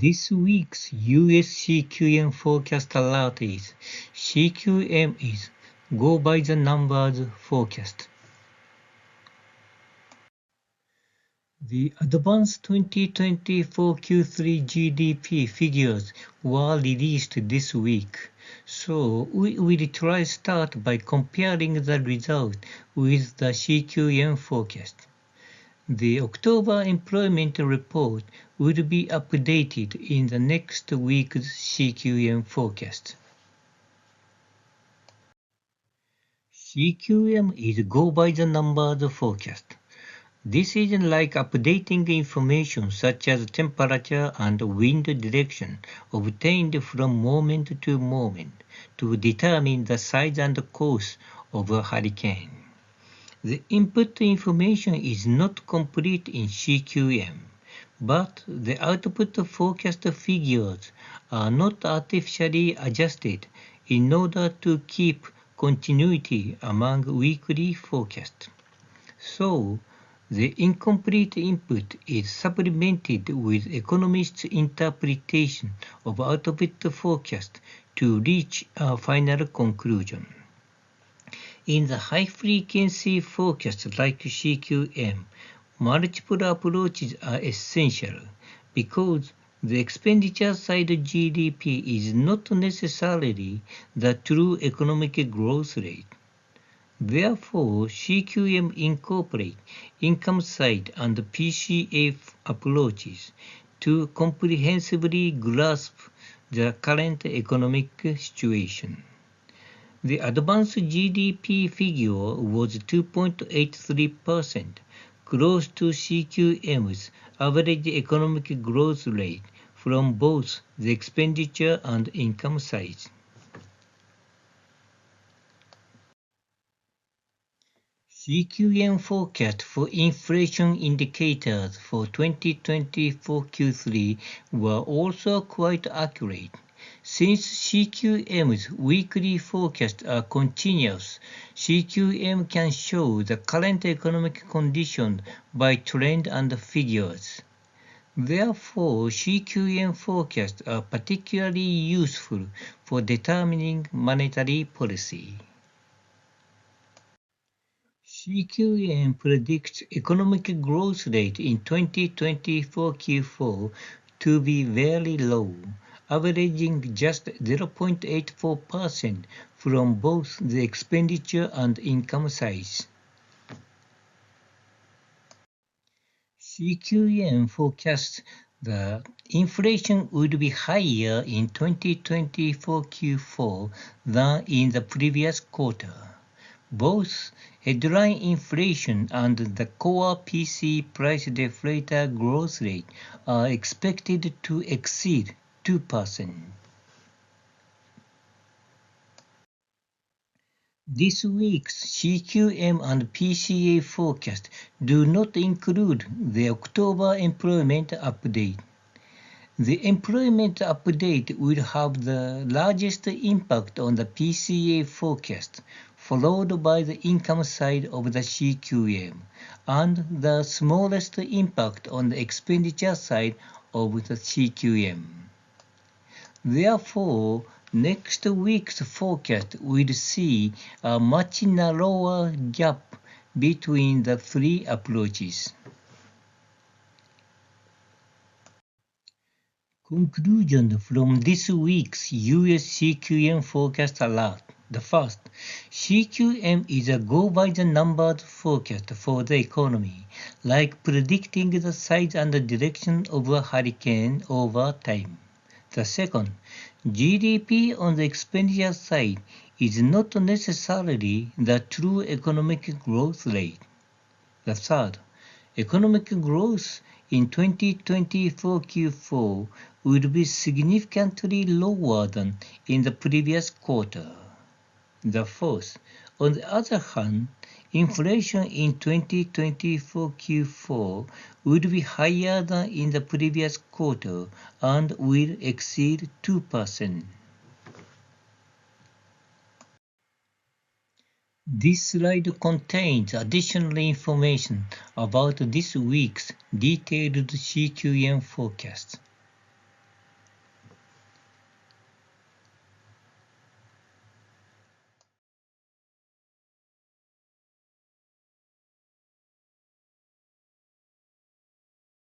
This week's US CQM Forecast Alert is CQM is Go by the Numbers Forecast. The advanced 2024 Q3 GDP figures were released this week, so we will try start by comparing the result with the CQM forecast. The October employment report will be updated in the next week's CQM forecast. CQM is Go by the Numbers forecast. This is like updating information such as temperature and wind direction obtained from moment to moment to determine the size and course of a hurricane. The input information is not complete in CQM, but the output forecast figures are not artificially adjusted in order to keep continuity among weekly forecasts. So, the incomplete input is supplemented with economists' interpretation of output forecast to reach a final conclusion. In the high-frequency forecast like CQM, multiple approaches are essential because the expenditure side GDP is not necessarily the true economic growth rate. Therefore, CQM incorporates income side and PCA approaches to comprehensively grasp the current economic situation. The advanced GDP figure was 2.83%, close to CQM's average economic growth rate from both the expenditure and income sides. CQM forecast for inflation indicators for 2024 Q3 were also quite accurate. Since CQM's weekly forecasts are continuous, CQM can show the current economic condition by trend and figures. Therefore, CQM forecasts are particularly useful for determining monetary policy. CQM predicts economic growth rate in 2024 Q4 to be very low, averaging just 0.84% from both the expenditure and income sides. CQM forecasts that inflation would be higher in 2024 Q4 than in the previous quarter. Both headline inflation and the core PC price deflator growth rate are expected to exceed 2%. This week's CQM and PCA forecast do not include the October employment update. The employment update will have the largest impact on the PCA forecast, followed by the income side of the CQM, and the smallest impact on the expenditure side of the CQM. Therefore, next week's forecast will see a much narrower gap between the three approaches. Conclusion from this week's US CQM Forecast Alert. The first, CQM is a go-by-the-numbers forecast for the economy, like predicting the size and the direction of a hurricane over time. The second, GDP on the expenditure side is not necessarily the true economic growth rate. The third, economic growth in 2024 Q4 will be significantly lower than in the previous quarter. The fourth, on the other hand, inflation in 2024 Q4 will be higher than in the previous quarter and will exceed 2%. This slide contains additional information about this week's detailed CQM forecast.